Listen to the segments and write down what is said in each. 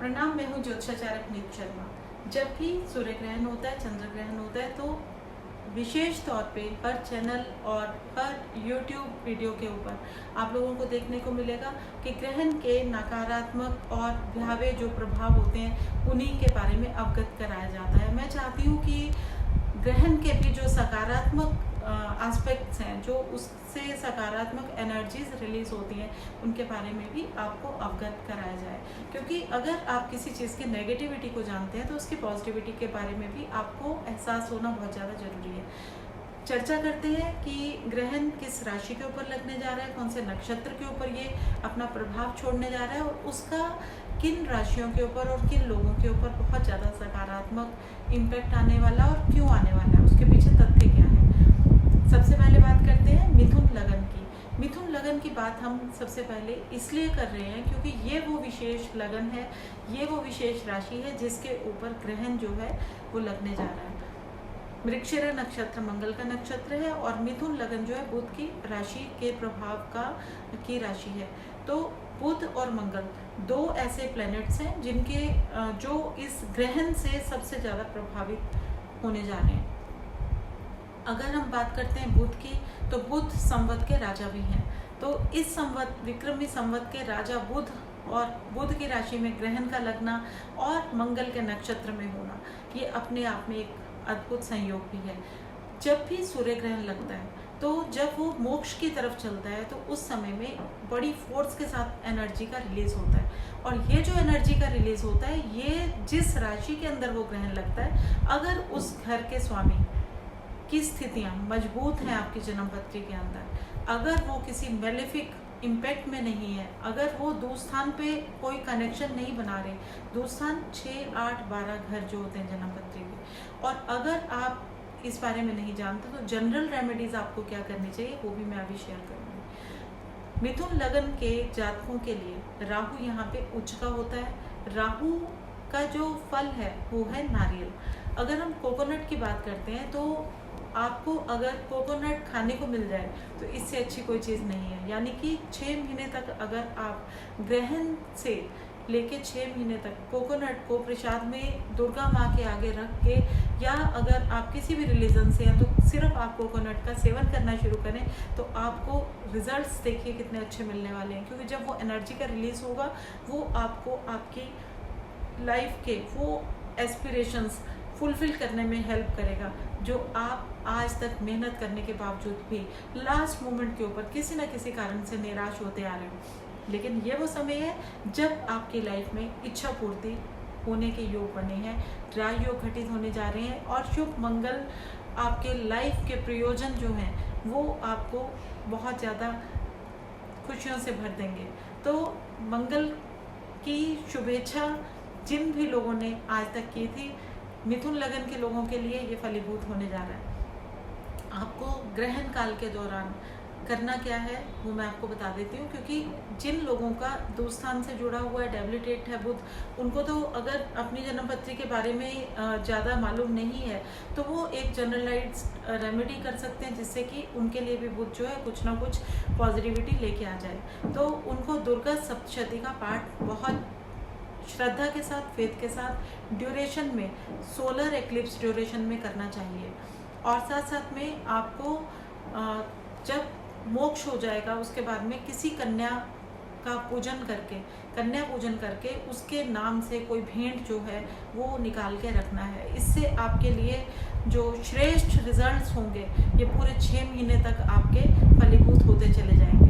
प्रणाम, मैं हूँ ज्योतिषाचार्य नीत शर्मा। जब भी सूर्य ग्रहण होता है, चंद्र ग्रहण होता है, तो विशेष तौर पे हर चैनल और हर यूट्यूब वीडियो के ऊपर आप लोगों को देखने को मिलेगा कि ग्रहण के नकारात्मक और भयावह जो प्रभाव होते हैं उन्हीं के बारे में अवगत कराया जाता है। मैं चाहती हूँ कि ग्रहण के भी जो सकारात्मक एस्पेक्ट्स हैं, जो उससे सकारात्मक एनर्जीज रिलीज होती हैं, उनके बारे में भी आपको अवगत कराया जाए। क्योंकि अगर आप किसी चीज़ की नेगेटिविटी को जानते हैं तो उसकी पॉजिटिविटी के बारे में भी आपको एहसास होना बहुत ज़्यादा ज़रूरी है। चर्चा करते हैं कि ग्रहण किस राशि के ऊपर लगने जा रहा है, कौन से नक्षत्र के ऊपर ये अपना प्रभाव छोड़ने जा रहा है और उसका किन राशियों के ऊपर और किन लोगों के ऊपर बहुत ज़्यादा सकारात्मक इम्पैक्ट आने वाला और क्यों आने वाला है, उसके पीछे तथ्य क्या है। सबसे पहले बात करते हैं मिथुन लगन की। मिथुन लगन की बात हम सबसे पहले इसलिए कर रहे हैं क्योंकि ये वो विशेष लगन है, ये वो विशेष राशि है जिसके ऊपर ग्रहण जो है वो लगने जा रहा है। मृगशिरा नक्षत्र मंगल का नक्षत्र है और मिथुन लगन जो है बुध की राशि के प्रभाव की राशि है। तो बुध और मंगल दो ऐसे प्लैनेट्स हैं जिनके जो इस ग्रहण से सबसे ज़्यादा प्रभावित होने जा रहे हैं। अगर हम बात करते हैं बुध की, तो बुध संवत के राजा भी हैं। तो इस संवत विक्रमी संवत के राजा बुध और बुध की राशि में ग्रहण का लगना और मंगल के नक्षत्र में होना, ये अपने आप में एक अद्भुत संयोग भी है। जब भी सूर्य ग्रहण लगता है तो जब वो मोक्ष की तरफ चलता है तो उस समय में बड़ी फोर्स के साथ एनर्जी का रिलीज होता है और ये जो एनर्जी का रिलीज होता है, ये जिस राशि के अंदर वो ग्रहण लगता है, अगर उस घर के स्वामी की स्थितियाँ मजबूत हैं आपकी जन्म पत्री के अंदर, अगर वो किसी मेलेफिक इम्पैक्ट में नहीं है, अगर वो दूरस्थान पे कोई कनेक्शन नहीं बना रहे, दूरस्थान 6, 8, 12 घर जो होते हैं जन्म पत्री के, और अगर आप इस बारे में नहीं जानते तो जनरल रेमेडीज आपको क्या करनी चाहिए वो भी मैं अभी शेयर करूँगी। मिथुन लगन के जातकों के लिए राहु यहाँ पे उच्च का होता है। राहु का जो फल है वो है नारियल। अगर हम कोकोनट की बात करते हैं तो आपको अगर कोकोनट खाने को मिल जाए तो इससे अच्छी कोई चीज़ नहीं है। यानी कि 6 महीने तक अगर आप ग्रहण से लेके 6 महीने तक कोकोनट को प्रसाद में दुर्गा माँ के आगे रख के, या अगर आप किसी भी रिलीजन से हैं तो सिर्फ आप कोकोनट का सेवन करना शुरू करें तो आपको रिजल्ट्स देखिए कितने अच्छे मिलने वाले हैं। क्योंकि जब वो एनर्जी का रिलीज होगा वो आपको आपकी लाइफ के वो एस्पिरेशंस फुलफिल करने में हेल्प करेगा जो आप आज तक मेहनत करने के बावजूद भी लास्ट मोमेंट के ऊपर किसी न किसी कारण से निराश होते आ रहे हो। लेकिन ये वो समय है जब आपकी लाइफ में इच्छा पूर्ति होने के योग बने हैं, राज योग घटित होने जा रहे हैं और शुभ मंगल आपके लाइफ के प्रयोजन जो हैं वो आपको बहुत ज़्यादा खुशियों से भर देंगे। तो मंगल की शुभेच्छा जिन भी लोगों ने आज तक की थी, मिथुन लगन के लोगों के लिए ये फलीभूत होने जा रहा है। आपको ग्रहण काल के दौरान करना क्या है वो मैं आपको बता देती हूँ। क्योंकि जिन लोगों का दूरस्थान से जुड़ा हुआ है, डेबिलिटेट है बुध, उनको तो अगर अपनी जन्म पत्री के बारे में ज़्यादा मालूम नहीं है तो वो एक जनरलाइज्ड रेमेडी कर सकते हैं जिससे कि उनके लिए भी बुध जो है कुछ ना कुछ पॉजिटिविटी लेके आ जाए। तो उनको दुर्गा सप्तशती का पाठ बहुत श्रद्धा के साथ, फेथ के साथ ड्यूरेशन में, सोलर एक्लिप्स ड्यूरेशन में करना चाहिए। और साथ साथ में आपको जब मोक्ष हो जाएगा उसके बाद में किसी कन्या का पूजन करके, कन्या पूजन करके उसके नाम से कोई भेंट जो है वो निकाल के रखना है। इससे आपके लिए जो श्रेष्ठ रिजल्ट्स होंगे ये पूरे 6 महीने तक आपके फलीभूत होते चले जाएंगे।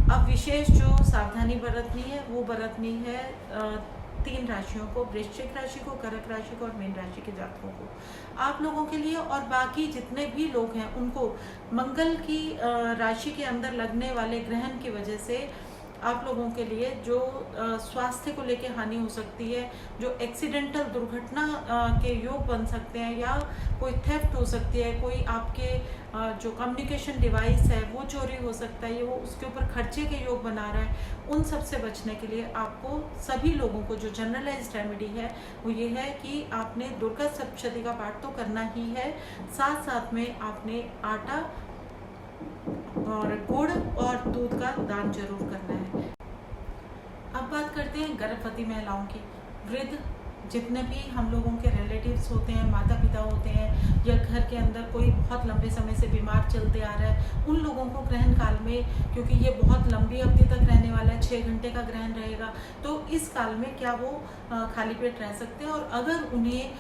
अब विशेष जो सावधानी बरतनी है वो बरतनी है 3 राशियों को, वृश्चिक राशि को, कर्क राशि को और मीन राशि के जातकों को। आप लोगों के लिए और बाकी जितने भी लोग हैं उनको मंगल की राशि के अंदर लगने वाले ग्रहण की वजह से आप लोगों के लिए जो स्वास्थ्य को लेके हानि हो सकती है, जो एक्सीडेंटल दुर्घटना के योग बन सकते हैं, या कोई थेफ्ट हो सकती है, कोई आपके जो कम्युनिकेशन डिवाइस है वो चोरी हो सकता है, वो उसके ऊपर खर्चे के योग बना रहा है, उन सब से बचने के लिए आपको सभी लोगों को जो जनरलाइज्ड रेमेडी है वो ये है कि आपने दुर्गा सप्तशती का पाठ तो करना ही है, साथ साथ में आपने आटा और गुड़ और दूध का दान जरूर करना है। अब बात करते हैं गर्भवती महिलाओं की। वृद्ध, जितने भी हम लोगों के रिलेटिव्स होते हैं, माता पिता होते हैं, या घर के अंदर कोई बहुत लंबे समय से बीमार चलते आ रहा है, उन लोगों को ग्रहण काल में, क्योंकि ये बहुत लंबी अवधि तक रहने वाला है, 6 घंटे का ग्रहण रहेगा, तो इस काल में क्या वो खाली पेट रह सकते हैं, और अगर उन्हें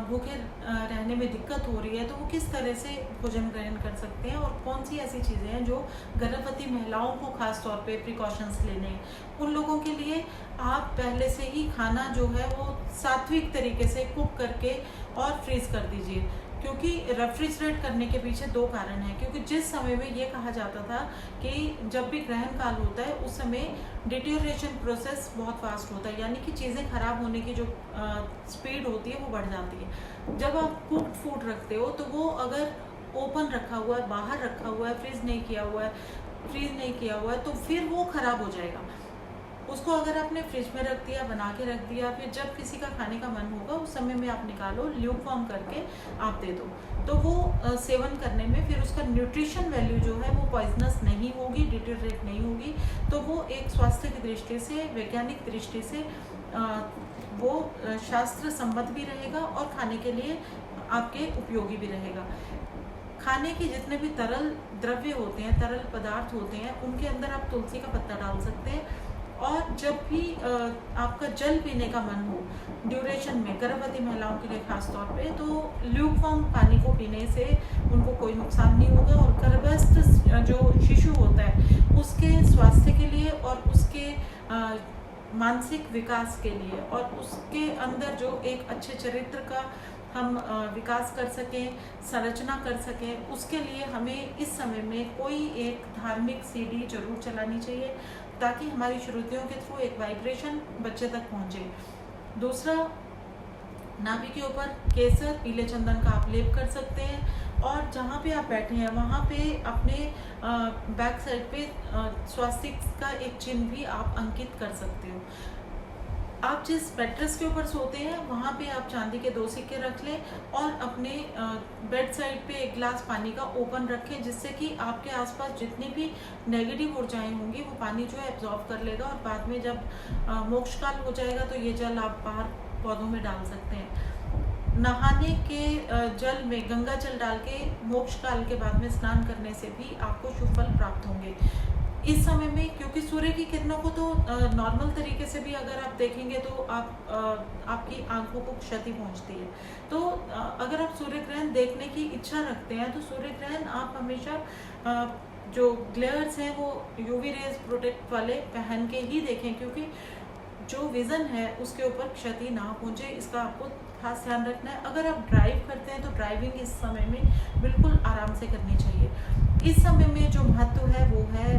भूखे रहने में दिक्कत हो रही है तो वो किस तरह से भोजन ग्रहण कर सकते हैं, और कौन सी ऐसी चीज़ें हैं जो गर्भवती महिलाओं को खास तौर पे प्रिकॉशंस लेने हैं। उन लोगों के लिए आप पहले से ही खाना जो है वो सात्विक तरीके से कुक करके और फ्रीज कर दीजिए, क्योंकि रेफ्रिजरेट करने के पीछे 2 कारण हैं। क्योंकि जिस समय में ये कहा जाता था कि जब भी ग्रहण काल होता है उस समय डिटेरियोरेशन प्रोसेस बहुत फास्ट होता है, यानी कि चीज़ें खराब होने की जो स्पीड होती है वो बढ़ जाती है। जब आप कुक्ड फूड रखते हो तो वो अगर ओपन रखा हुआ है, बाहर रखा हुआ है, फ्रीज नहीं किया हुआ है, तो फिर वो खराब हो जाएगा। उसको अगर आपने फ्रिज में रख दिया, बना के रख दिया, फिर जब किसी का खाने का मन होगा उस समय में आप निकालो, ल्यूकवार्म करके आप दे दो, तो वो सेवन करने में फिर उसका न्यूट्रिशन वैल्यू जो है वो पॉइजनस नहीं होगी, डिटेरियोरेट नहीं होगी, तो वो एक स्वास्थ्य की दृष्टि से, वैज्ञानिक दृष्टि से वो शास्त्र सम्मत भी रहेगा और खाने के लिए आपके उपयोगी भी रहेगा। खाने के जितने भी तरल द्रव्य होते हैं, तरल पदार्थ होते हैं, उनके अंदर आप तुलसी का पत्ता डाल सकते हैं। और जब भी आपका जल पीने का मन हो ड्यूरेशन में, गर्भवती महिलाओं के लिए खास तौर पे, तो ल्यूकवार्म पानी को पीने से उनको कोई नुकसान नहीं होगा, और गर्भस्थ जो शिशु होता है उसके स्वास्थ्य के लिए और उसके मानसिक विकास के लिए और उसके अंदर जो एक अच्छे चरित्र का हम विकास कर सकें, संरचना कर सकें, उसके लिए हमें इस समय में कोई एक धार्मिक सीडी जरूर चलानी चाहिए, ताकि हमारी श्रुतियों के थ्रू एक वाइब्रेशन बच्चे तक पहुंचे। दूसरा, नाभि के ऊपर केसर, पीले चंदन का आप लेप कर सकते हैं, और जहाँ पे आप बैठे हैं वहाँ पे अपने बैक साइड पे स्वास्तिक का एक चिन्ह भी आप अंकित कर सकते हो। आप जिस मैट्रेस के ऊपर सोते हैं वहाँ पे आप चांदी के 2 सिक्के रख लें, और अपने बेड साइड पे एक गिलास पानी का ओपन रखें, जिससे कि आपके आसपास जितनी भी नेगेटिव ऊर्जाएं होंगी वो पानी जो है एब्जॉर्ब कर लेगा, और बाद में जब मोक्षकाल हो जाएगा तो ये जल आप बाहर पौधों में डाल सकते हैं। नहाने के जल में गंगा जल डाल के मोक्ष काल के बाद में स्नान करने से भी आपको शुभ फल प्राप्त होंगे। इस समय में, क्योंकि सूर्य की किरणों को तो नॉर्मल तरीके से भी अगर आप देखेंगे तो आपकी आंखों को क्षति पहुंचती है, तो अगर आप सूर्य ग्रहण देखने की इच्छा रखते हैं तो सूर्य ग्रहण आप हमेशा जो ग्लेयर्स हैं वो यूवी रेज प्रोटेक्ट वाले पहन के ही देखें, क्योंकि जो विजन है उसके ऊपर क्षति ना पहुंचे, इसका आपको खास ध्यान रखना है। अगर आप ड्राइव करते हैं तो ड्राइविंग इस समय में बिल्कुल आराम से करनी चाहिए। इस समय में जो महत्व है वो है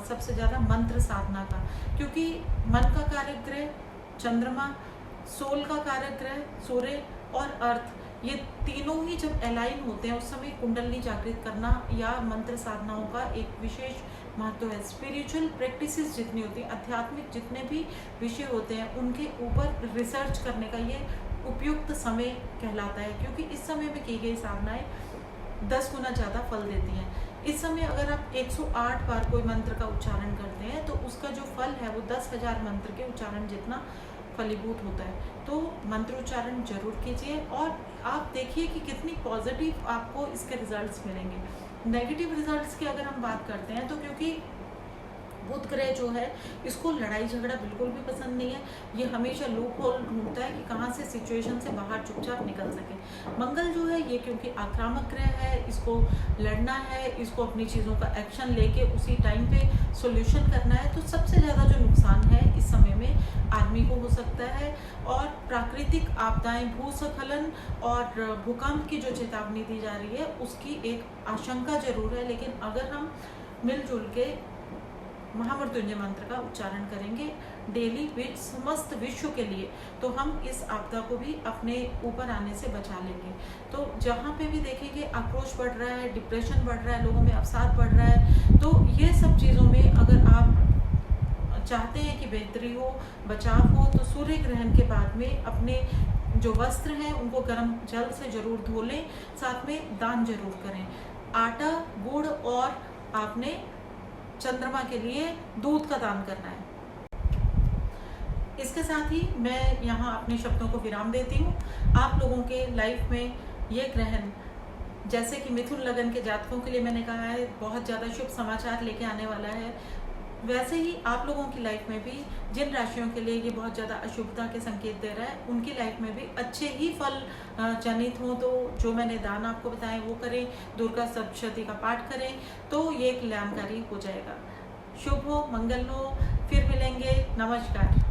सबसे ज़्यादा मंत्र साधना का, क्योंकि मन का कारक ग्रह चंद्रमा, सोल का कारक ग्रह सूर्य और अर्थ, ये तीनों ही जब अलाइन होते हैं उस समय कुंडली जागृत करना या मंत्र साधनाओं का एक विशेष महत्व है। स्पिरिचुअल प्रैक्टिसेस जितनी होती हैं, आध्यात्मिक जितने भी विषय होते हैं, उनके ऊपर रिसर्च करने का ये उपयुक्त समय कहलाता है, क्योंकि इस समय में की गई साधनाएं 10 गुना ज़्यादा फल देती हैं। इस समय अगर आप 108 बार कोई मंत्र का उच्चारण करते हैं तो उसका जो फल है वो 10,000 मंत्र के उच्चारण जितना फलीभूत होता है। तो मंत्र उच्चारण जरूर कीजिए, और आप देखिए कि कितनी पॉजिटिव आपको इसके रिजल्ट्स मिलेंगे। नेगेटिव रिजल्ट्स की अगर हम बात करते हैं तो क्योंकि बुध ग्रह जो है इसको लड़ाई झगड़ा बिल्कुल भी पसंद नहीं है, ये हमेशा लूप होल ढूंढता है कि कहाँ से सिचुएशन से बाहर चुपचाप निकल सके। मंगल जो है ये क्योंकि आक्रामक ग्रह है, इसको लड़ना है, इसको अपनी चीज़ों का एक्शन लेके उसी टाइम पे सॉल्यूशन करना है, तो सबसे ज़्यादा जो नुकसान है इस समय में आदमी को हो सकता है। और प्राकृतिक आपदाएं, भूस्खलन और भूकंप की जो चेतावनी दी जा रही है उसकी एक आशंका जरूर है, लेकिन अगर हम मिलजुल के महामृत्युंजय मंत्र का उच्चारण करेंगे डेली समस्त विश्व के लिए, तो हम इस आपदा को भी अपने ऊपर आने से बचा लेंगे। तो जहाँ पे भी देखेंगे आक्रोश बढ़ रहा है, डिप्रेशन बढ़ रहा है, लोगों में अवसाद बढ़ रहा है, तो ये सब चीज़ों में अगर आप चाहते हैं कि बेहतरी हो, बचाव हो, तो सूर्य ग्रहण के बाद में अपने जो वस्त्र हैं उनको गर्म जल से जरूर धो लें, साथ में दान जरूर करें। आटा, गुड़ और आपने चंद्रमा के लिए दूध का दान करना है। इसके साथ ही मैं यहाँ अपने शब्दों को विराम देती हूँ। आप लोगों के लाइफ में ये ग्रहण, जैसे कि मिथुन लगन के जातकों के लिए मैंने कहा है बहुत ज़्यादा शुभ समाचार लेके आने वाला है, वैसे ही आप लोगों की लाइफ में भी जिन राशियों के लिए ये बहुत ज़्यादा अशुभता के संकेत दे रहा है, उनकी लाइफ में भी अच्छे ही फल जनित हों। तो जो मैंने दान आपको बताए वो करें, दुर्गा सप्तशती का पाठ करें, तो ये कल्याणकारी हो जाएगा। शुभ हो, मंगल हो, फिर मिलेंगे। नमस्कार।